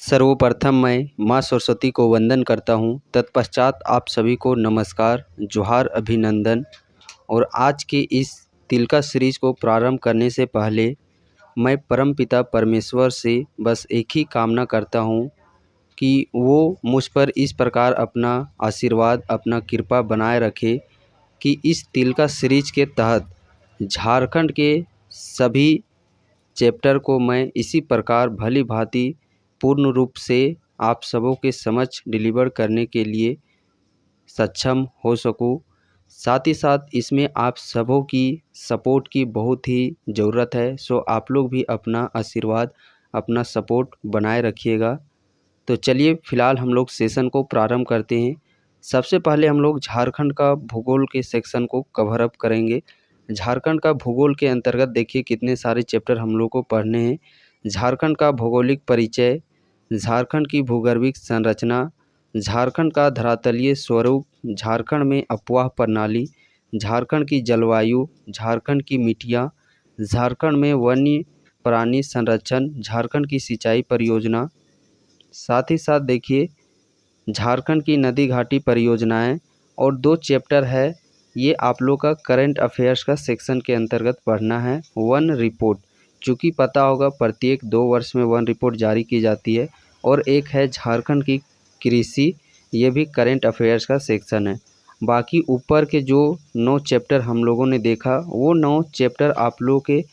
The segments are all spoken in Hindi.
सर्वप्रथम मैं माँ सरस्वती को वंदन करता हूँ। तत्पश्चात आप सभी को नमस्कार, जोहार, अभिनंदन। और आज के इस तिलका सीरीज को प्रारंभ करने से पहले मैं परमपिता परमेश्वर से बस एक ही कामना करता हूँ कि वो मुझ पर इस प्रकार अपना आशीर्वाद, अपना कृपा बनाए रखे कि इस तिलका सीरीज के तहत झारखंड के सभी चैप्टर को मैं इसी प्रकार भली भांति पूर्ण रूप से आप सबों के समक्ष डिलीवर करने के लिए सक्षम हो सकूं। साथ ही साथ इसमें आप सबों की सपोर्ट की बहुत ही ज़रूरत है। सो आप लोग भी अपना आशीर्वाद, अपना सपोर्ट बनाए रखिएगा। तो चलिए फ़िलहाल हम लोग सेशन को प्रारंभ करते हैं। सबसे पहले हम लोग झारखंड का भूगोल के सेक्शन को कवर अप करेंगे। झारखंड का भूगोल के अंतर्गत देखिए कितने सारे चैप्टर हम लोग को पढ़ने हैं। झारखंड का भौगोलिक परिचय, झारखंड की भूगर्भिक संरचना, झारखंड का धरातलीय स्वरूप, झारखंड में अपवाह प्रणाली, झारखंड की जलवायु, झारखंड की मिट्टियाँ, झारखंड में वन्य प्राणी संरक्षण, झारखंड की सिंचाई परियोजना। साथ ही साथ देखिए झारखंड की नदी घाटी परियोजनाएं और 2 चैप्टर है। ये आप लोग का करंट अफेयर्स का सेक्शन के अंतर्गत पढ़ना है। वन रिपोर्ट, चूँकि पता होगा प्रत्येक 2 वर्ष में वन रिपोर्ट जारी की जाती है। और एक है झारखंड की कृषि, ये भी करंट अफेयर्स का सेक्शन है। बाकी ऊपर के जो 9 चैप्टर हम लोगों ने देखा, वो 9 चैप्टर आप लोगों के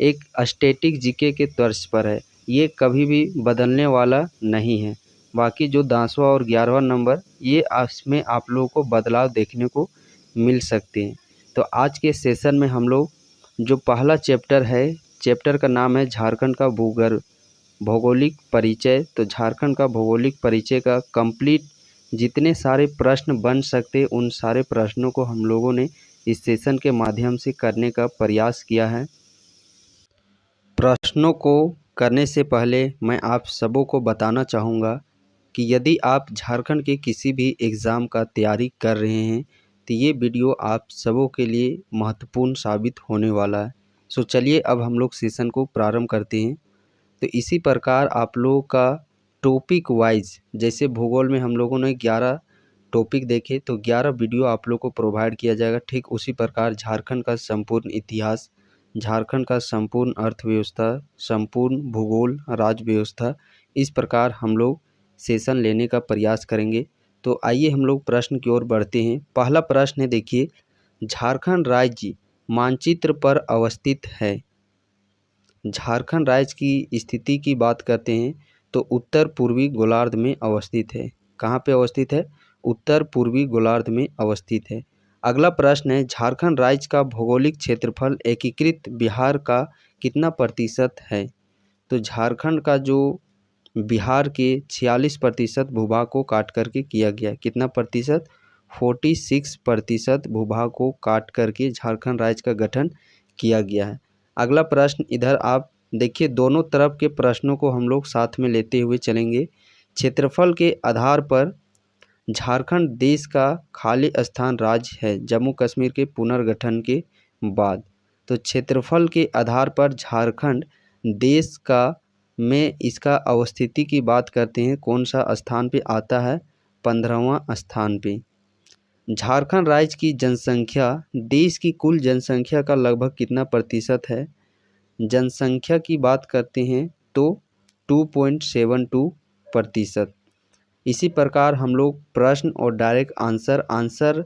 एक स्टैटिक जीके के तर्ज पर है। ये कभी भी बदलने वाला नहीं है। बाकी जो 10वां और 11वां नंबर, ये इसमें आप लोगों को बदलाव देखने को मिल सकते हैं। तो आज के सेशन में हम लोग जो पहला चैप्टर है, चैप्टर का नाम है झारखंड का भौगोलिक परिचय। तो झारखंड का भौगोलिक परिचय का कंप्लीट जितने सारे प्रश्न बन सकते, उन सारे प्रश्नों को हम लोगों ने इस सेशन के माध्यम से करने का प्रयास किया है। प्रश्नों को करने से पहले मैं आप सबों को बताना चाहूँगा कि यदि आप झारखंड के किसी भी एग्ज़ाम का तैयारी कर रहे हैं तो ये वीडियो आप सबों के लिए महत्वपूर्ण साबित होने वाला है। सो चलिए अब हम लोग सेशन को प्रारंभ करते हैं। तो इसी प्रकार आप लोगों का टॉपिक वाइज, जैसे भूगोल में हम लोगों ने 11 टॉपिक देखे, तो 11 वीडियो आप लोग को प्रोवाइड किया जाएगा। ठीक उसी प्रकार झारखंड का संपूर्ण इतिहास, झारखंड का संपूर्ण अर्थव्यवस्था, संपूर्ण भूगोल, राज्य व्यवस्था, इस प्रकार हम लोग सेशन लेने का प्रयास करेंगे। तो आइए हम लोग प्रश्न की ओर बढ़ते हैं। पहला प्रश्न है, देखिए, झारखंड राज्य मानचित्र पर अवस्थित है। झारखंड राज्य की स्थिति की बात करते हैं तो उत्तर पूर्वी गोलार्ध में अवस्थित है। कहाँ पे अवस्थित है? उत्तर पूर्वी गोलार्ध में अवस्थित है। अगला प्रश्न है, झारखंड राज्य का भौगोलिक क्षेत्रफल एकीकृत बिहार का कितना प्रतिशत है? तो झारखंड का जो बिहार के 46% भूभाग को काट करके किया गया है। कितना प्रतिशत? 46% भूभाग को काट करके झारखंड राज्य का गठन किया गया है। अगला प्रश्न इधर आप देखिए, दोनों तरफ के प्रश्नों को हम लोग साथ में लेते हुए चलेंगे। क्षेत्रफल के आधार पर झारखंड देश का खाली स्थान राज्य है जम्मू कश्मीर के पुनर्गठन के बाद। तो क्षेत्रफल के आधार पर झारखंड देश का में इसका अवस्थिति की बात करते हैं, कौन सा स्थान पे आता है? 15वां स्थान पे। झारखंड राज्य की जनसंख्या देश की कुल जनसंख्या का लगभग कितना प्रतिशत है? जनसंख्या की बात करते हैं तो 2.72%। इसी प्रकार हम लोग प्रश्न और डायरेक्ट आंसर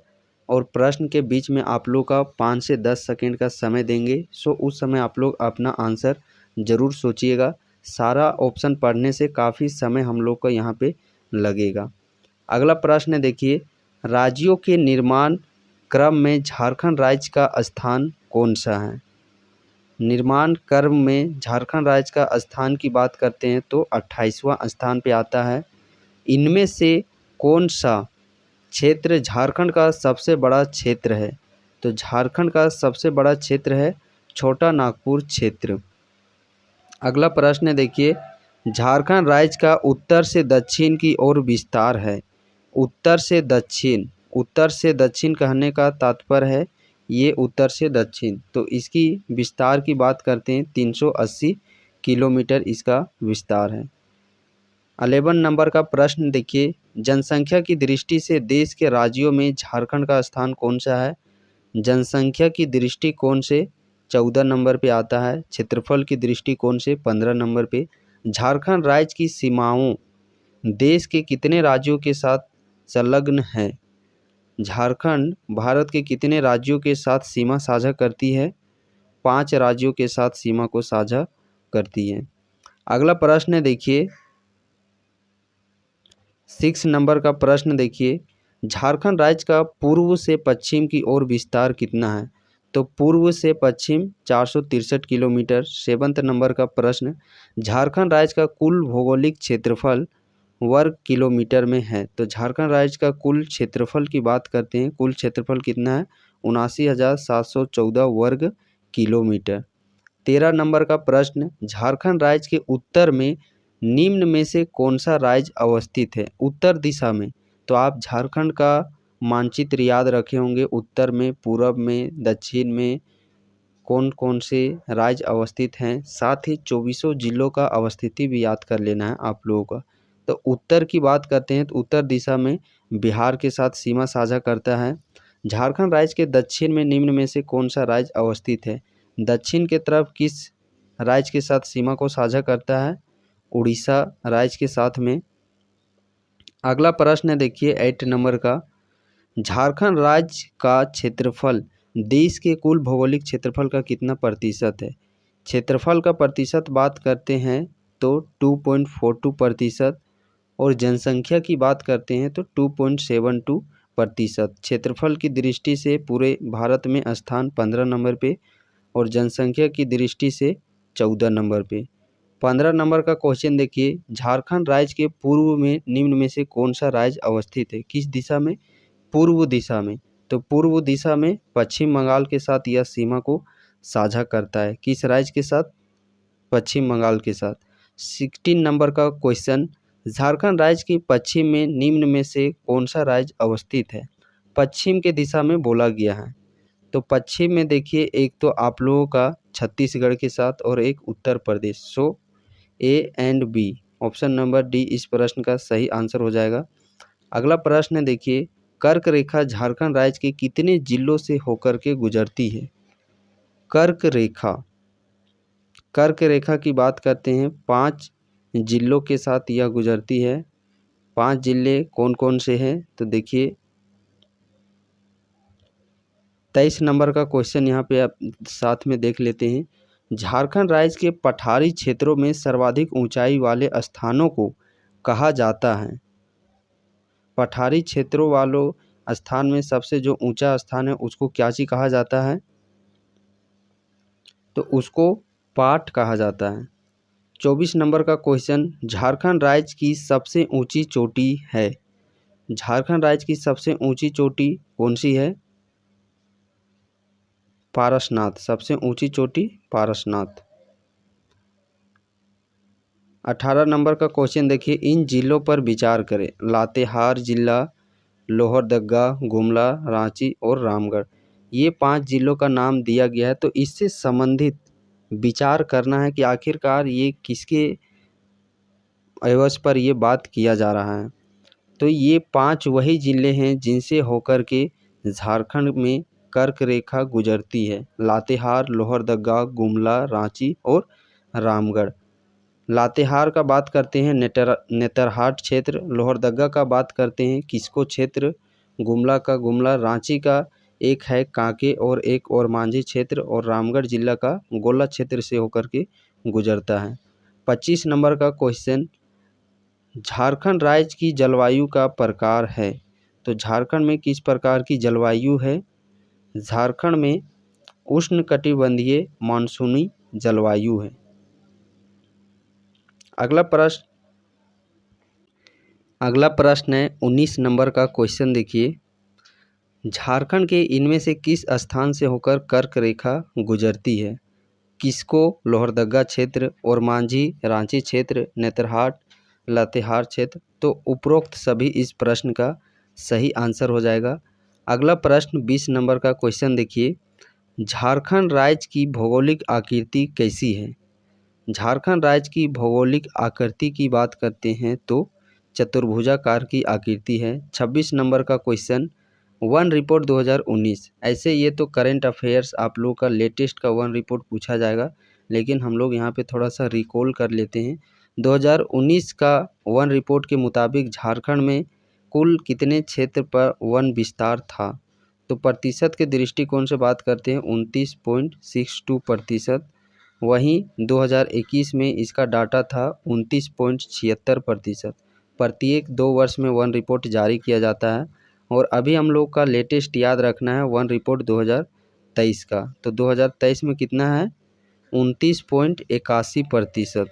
और प्रश्न के बीच में आप लोग का 5 से 10 सेकंड का समय देंगे। सो उस समय आप लोग अपना आंसर ज़रूर सोचिएगा। सारा ऑप्शन पढ़ने से काफ़ी समय हम लोग का यहाँ पे लगेगा। अगला प्रश्न है, देखिए, राज्यों के निर्माण क्रम में झारखंड राज्य का स्थान कौन सा है? निर्माण क्रम में झारखंड राज्य का स्थान की बात करते हैं तो 28वां स्थान पे आता है। इनमें से कौन सा क्षेत्र झारखंड का सबसे बड़ा क्षेत्र है? तो झारखंड का सबसे बड़ा क्षेत्र है छोटा नागपुर क्षेत्र। अगला प्रश्न है, देखिए, झारखंड राज्य का उत्तर से दक्षिण की ओर विस्तार है। उत्तर से दक्षिण कहने का तात्पर्य है ये उत्तर से दक्षिण। तो इसकी विस्तार की बात करते हैं 380 किलोमीटर इसका विस्तार है। 11 नंबर का प्रश्न देखिए, जनसंख्या की दृष्टि से देश के राज्यों में झारखंड का स्थान कौन सा है? जनसंख्या की दृष्टिकोण से 14 नंबर पे आता है। क्षेत्रफल की दृष्टिकोण से 15 नंबर पे। झारखंड राज्य की सीमाओं देश के कितने राज्यों के साथ संलग्न है? झारखंड भारत के कितने राज्यों के साथ सीमा साझा करती है? 5 राज्यों के साथ सीमा को साझा करती है। अगला प्रश्न देखिए, 6 नंबर का प्रश्न देखिए, झारखंड राज्य का पूर्व से पश्चिम की ओर विस्तार कितना है? तो पूर्व से पश्चिम 463 किलोमीटर। 7 नंबर का प्रश्न, झारखंड राज्य का कुल भौगोलिक क्षेत्रफल वर्ग किलोमीटर में है। तो झारखंड राज्य का कुल क्षेत्रफल की बात करते हैं, कुल क्षेत्रफल कितना है? 79,714 वर्ग किलोमीटर। 13 नंबर का प्रश्न, झारखंड राज्य के उत्तर में निम्न में से कौन सा राज्य अवस्थित है? उत्तर दिशा में, तो आप झारखंड का मानचित्र याद रखे होंगे, उत्तर में, पूरब में, दक्षिण में कौन कौन से राज्य अवस्थित हैं। साथ ही 24 जिलों का अवस्थिति भी याद कर लेना है आप लोगों का। तो उत्तर की बात करते हैं तो उत्तर दिशा में बिहार के साथ सीमा साझा करता है। झारखंड राज्य के दक्षिण में निम्न में से कौन सा राज्य अवस्थित है? दक्षिण के तरफ किस राज्य के साथ सीमा को साझा करता है? उड़ीसा राज्य के साथ में। अगला प्रश्न देखिए 8 नंबर का, झारखंड राज्य का क्षेत्रफल देश के कुल भौगोलिक क्षेत्रफल का कितना प्रतिशत है? क्षेत्रफल का प्रतिशत बात करते हैं तो 2.42% और जनसंख्या की बात करते हैं तो 2.72%। क्षेत्रफल की दृष्टि से पूरे भारत में स्थान 15 नंबर पे और जनसंख्या की दृष्टि से 14 नंबर पे। 15 नंबर का क्वेश्चन देखिए, झारखंड राज्य के पूर्व में निम्न में से कौन सा राज्य अवस्थित है? किस दिशा में? पूर्व दिशा में। तो पूर्व दिशा में पश्चिम बंगाल के साथ यह सीमा को साझा करता है। किस राज्य के साथ? पश्चिम बंगाल के साथ। 16 नंबर का क्वेश्चन, झारखंड राज्य के पश्चिम में निम्न में से कौन सा राज्य अवस्थित है? पश्चिम के दिशा में बोला गया है। तो पश्चिम में देखिए, एक तो आप लोगों का छत्तीसगढ़ के साथ और एक Uttar Pradesh. So A and B, option number D इस प्रश्न का सही आंसर हो जाएगा। अगला प्रश्न देखिए, कर्क रेखा झारखंड राज्य के कितने जिलों से होकर के गुजरती है? कर्क रेखा, कर्क रेखा की बात करते हैं, 5 जिलों के साथ यह गुजरती है। 5 जिले कौन कौन से हैं? तो देखिए 23 नंबर का क्वेश्चन यहाँ पे आप साथ में देख लेते हैं। झारखंड राज्य के पठारी क्षेत्रों में सर्वाधिक ऊंचाई वाले स्थानों को कहा जाता है? पठारी क्षेत्रों वालों स्थान में सबसे जो ऊंचा स्थान है उसको क्या चीज कहा जाता है? तो उसको पाट कहा जाता है। 24 नंबर का क्वेश्चन, झारखंड राज्य की सबसे ऊंची चोटी है? झारखंड राज्य की सबसे ऊंची चोटी कौन सी है? पारसनाथ, सबसे ऊंची चोटी पारसनाथ। 18 नंबर का क्वेश्चन देखिए, इन जिलों पर विचार करें। लातेहार जिला, लोहरदगा, गुमला, रांची और रामगढ़, ये 5 जिलों का नाम दिया गया है। तो इससे संबंधित विचार करना है कि आखिरकार ये किसके एवज पर ये बात किया जा रहा है। तो ये 5 वही जिले हैं जिनसे होकर के झारखंड में कर्क रेखा गुजरती है। लातेहार, लोहरदगा, गुमला, रांची और रामगढ़। लातेहार का बात करते हैं नेतरहाट क्षेत्र, लोहरदगा का बात करते हैं किसको क्षेत्र? गुमला का गुमला, रांची का एक है कांके और एक और मांझी क्षेत्र और रामगढ़ जिला का गोला क्षेत्र से होकर के गुजरता है। 25 नंबर का क्वेश्चन, झारखंड राज्य की जलवायु का प्रकार है? तो झारखंड में किस प्रकार की जलवायु है? झारखंड में उष्णकटिबंधीय मानसूनी जलवायु है। अगला प्रश्न है 19 नंबर का क्वेश्चन देखिए, झारखंड के इनमें से किस स्थान से होकर कर्क रेखा गुजरती है? किसको? लोहरदगा क्षेत्र और मांझी, रांची क्षेत्र, नेतरहाट, लातेहार क्षेत्र। तो उपरोक्त सभी इस प्रश्न का सही आंसर हो जाएगा। अगला प्रश्न 20 नंबर का क्वेश्चन देखिए, झारखंड राज्य की भौगोलिक आकृति कैसी है? झारखंड राज्य की भौगोलिक आकृति की बात करते हैं तो चतुर्भुजाकार की आकृति है। 26 नंबर का क्वेश्चन, वन रिपोर्ट 2019। ऐसे ये तो करंट अफेयर्स आप लोग का लेटेस्ट का वन रिपोर्ट पूछा जाएगा, लेकिन हम लोग यहाँ पे थोड़ा सा रिकॉल कर लेते हैं। 2019 का वन रिपोर्ट के मुताबिक झारखंड में कुल कितने क्षेत्र पर वन विस्तार था? तो प्रतिशत के दृष्टिकोण से बात करते हैं 29.62%। वहीं 2021 में इसका डाटा था 29.76%। प्रत्येक 2 वर्ष में वन रिपोर्ट जारी किया जाता है और अभी हम लोग का लेटेस्ट याद रखना है वन रिपोर्ट 2023 का। तो 2023 में कितना है? 29.81%।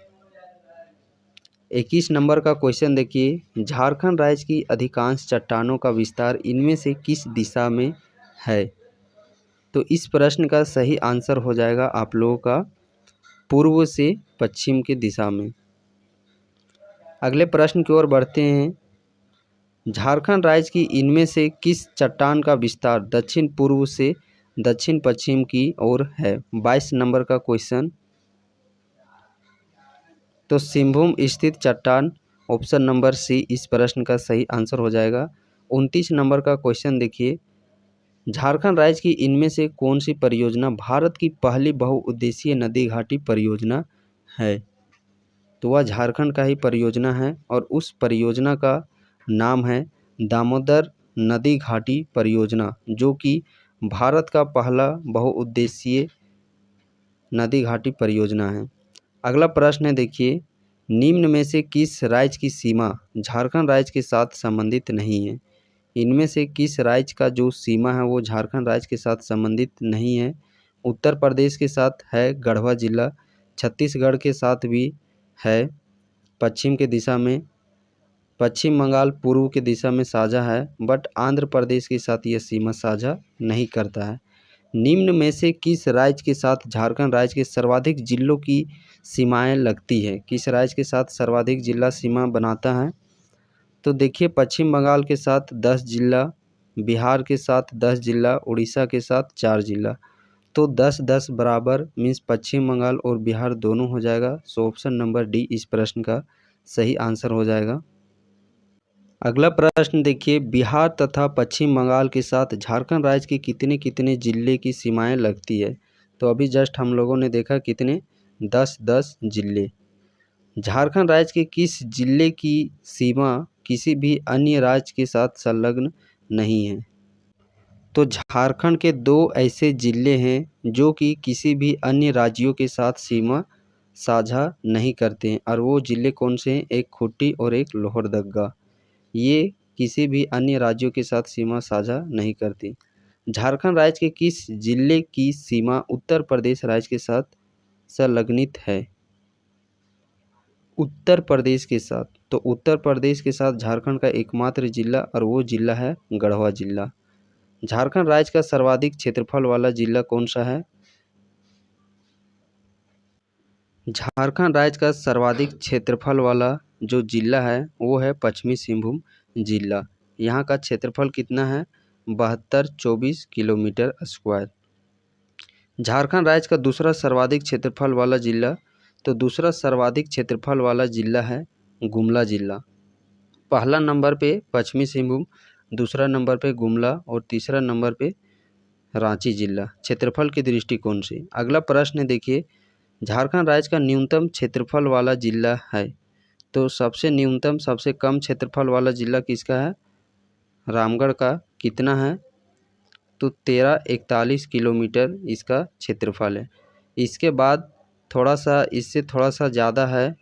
21 नंबर का क्वेश्चन देखिए, झारखंड राज्य की अधिकांश चट्टानों का विस्तार इनमें से किस दिशा में है? तो इस प्रश्न का सही आंसर हो जाएगा आप लोगों का पूर्व से पश्चिम की दिशा में। अगले प्रश्न की ओर बढ़ते हैं। झारखंड राज्य की इनमें से किस चट्टान का विस्तार दक्षिण पूर्व से दक्षिण पश्चिम की ओर है? 22 नंबर का क्वेश्चन। तो सिंहभूम स्थित चट्टान, ऑप्शन नंबर सी इस प्रश्न का सही आंसर हो जाएगा। 29 नंबर का क्वेश्चन देखिए, झारखंड राज्य की इनमें से कौन सी परियोजना भारत की पहली बहुउद्देशीय नदी घाटी परियोजना है? तो वह झारखंड का ही परियोजना है और उस परियोजना का नाम है दामोदर नदी घाटी परियोजना, जो कि भारत का पहला बहुउद्देशीय नदी घाटी परियोजना है। अगला प्रश्न है देखिए, निम्न में से किस राज्य की सीमा झारखंड राज्य के साथ संबंधित नहीं है? इनमें से किस राज्य का जो सीमा है वो झारखंड राज्य के साथ संबंधित नहीं है? उत्तर प्रदेश के साथ है गढ़वा जिला, छत्तीसगढ़ के साथ भी है पश्चिम के दिशा में, पश्चिम बंगाल पूर्व की दिशा में साझा है, बट आंध्र प्रदेश के साथ यह सीमा साझा नहीं करता है। निम्न में से किस राज्य के साथ झारखंड राज्य के सर्वाधिक जिलों की सीमाएं लगती है? किस राज्य के साथ सर्वाधिक जिला सीमा बनाता है? तो देखिए, पश्चिम बंगाल के साथ 10 जिला, बिहार के साथ 10 जिला, उड़ीसा के साथ 4 जिला। तो 10-10 बराबर मीन्स पश्चिम बंगाल और बिहार दोनों हो जाएगा। सो ऑप्शन नंबर डी इस प्रश्न का सही आंसर हो जाएगा। अगला प्रश्न देखिए, बिहार तथा पश्चिम बंगाल के साथ झारखंड राज्य के कितने कितने जिले की सीमाएं लगती है? तो अभी जस्ट हम लोगों ने देखा कितने, 10-10 जिले। झारखंड राज्य के किस जिले की सीमा किसी भी अन्य राज्य के साथ संलग्न नहीं है? तो झारखंड के 2 ऐसे जिले हैं जो कि किसी भी अन्य राज्यों के साथ सीमा साझा नहीं करते हैं, और वो जिले कौन से हैं? एक खूंटी और एक लोहरदगा। ये किसी भी अन्य राज्यों के साथ सीमा साझा नहीं करती। झारखंड राज्य के किस जिले की सीमा उत्तर प्रदेश राज्य के साथ संलग्नित है? उत्तर प्रदेश के साथ। तो उत्तर प्रदेश के साथ झारखंड का एकमात्र जिला, और वो जिला है गढ़वा जिला। झारखंड राज्य का सर्वाधिक क्षेत्रफल वाला जिला कौन सा है? झारखंड राज्य का सर्वाधिक क्षेत्रफल वाला जो जिला है वो है पश्चिमी सिंहभूम जिला। यहाँ का क्षेत्रफल कितना है? 7224 किलोमीटर स्क्वायर। झारखंड राज्य का दूसरा सर्वाधिक क्षेत्रफल वाला जिला, तो दूसरा सर्वाधिक क्षेत्रफल वाला जिला है गुमला जिला। पहला नंबर पे पश्चिमी सिंहभूम, दूसरा नंबर पे गुमला और तीसरा नंबर पे रांची जिला क्षेत्रफल के दृष्टिकोण से। अगला प्रश्न देखिए, झारखंड राज्य का न्यूनतम क्षेत्रफल वाला जिला है। तो सबसे न्यूनतम सबसे कम क्षेत्रफल वाला जिला किसका है? रामगढ़ का। कितना है? तो 1341 किलोमीटर इसका क्षेत्रफल है। इसके बाद थोड़ा सा इससे थोड़ा सा ज़्यादा है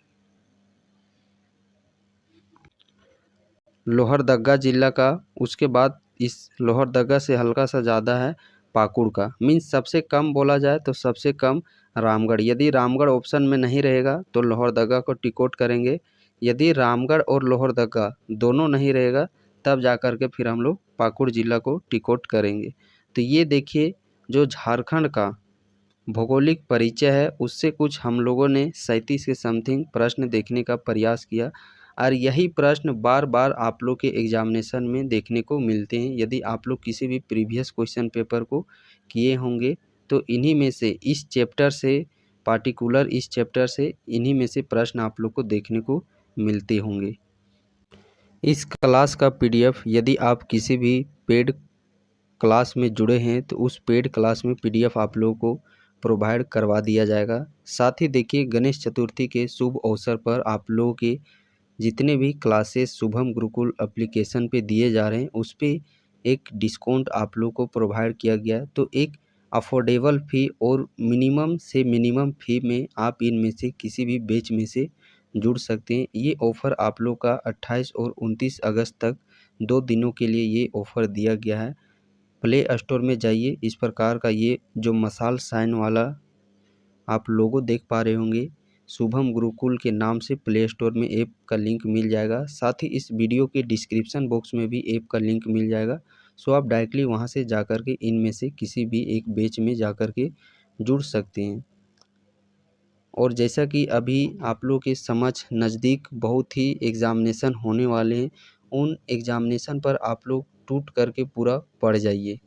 लोहरदगा जिला का। उसके बाद इस लोहरदगा से हल्का सा ज़्यादा है पाकुड़ का। मीन्स सबसे कम बोला जाए तो सबसे कम रामगढ़। यदि रामगढ़ ऑप्शन में नहीं रहेगा तो लोहरदगा को टिक आउट करेंगे। यदि रामगढ़ और लोहरदगा दोनों नहीं रहेगा तब जा कर के फिर हम लोग पाकुड़ जिला को टिक आउट करेंगे। तो ये देखिए, जो झारखंड का भौगोलिक परिचय है उससे कुछ हम लोगों ने 37 के समथिंग प्रश्न देखने का प्रयास किया, और यही प्रश्न बार बार आप लोग के एग्जामिनेशन में देखने को मिलते हैं। यदि आप लोग किसी भी प्रीवियस क्वेश्चन पेपर को किए होंगे तो इन्हीं में से इस चैप्टर से पार्टिकुलर इस चैप्टर से इन्हीं में से प्रश्न आप लोग को देखने को मिलते होंगे। इस क्लास का पीडीएफ यदि आप किसी भी पेड क्लास में जुड़े हैं तो उस पेड क्लास में पीडीएफ आप लोगों को प्रोवाइड करवा दिया जाएगा। साथ ही देखिए, गणेश चतुर्थी के शुभ अवसर पर आप लोगों के जितने भी क्लासेस शुभम गुरुकुल एप्लीकेशन पे दिए जा रहे हैं उस पर एक डिस्काउंट आप लोग को प्रोवाइड किया गया है। तो एक अफोर्डेबल फ़ी और मिनिमम से मिनिमम फ़ी में आप इनमें से किसी भी बैच में से जुड़ सकते हैं। ये ऑफ़र आप लोग का 28 और 29 अगस्त तक 2 दिनों के लिए ये ऑफ़र दिया गया है। प्ले स्टोर में जाइए, इस प्रकार का ये जो मसाल साइन वाला आप लोगो देख पा रहे होंगे, शुभम गुरुकुल के नाम से प्ले स्टोर में ऐप का लिंक मिल जाएगा। साथ ही इस वीडियो के डिस्क्रिप्शन बॉक्स में भी ऐप का लिंक मिल जाएगा। सो आप डायरेक्टली वहां से जाकर के इनमें से किसी भी एक बैच में जाकर के जुड़ सकते हैं। और जैसा कि अभी आप लोग के समझ नज़दीक बहुत ही एग्ज़ामिनेशन होने वाले हैं, उन एग्ज़ामिनेशन पर आप लोग टूट करके पूरा पढ़ जाइए।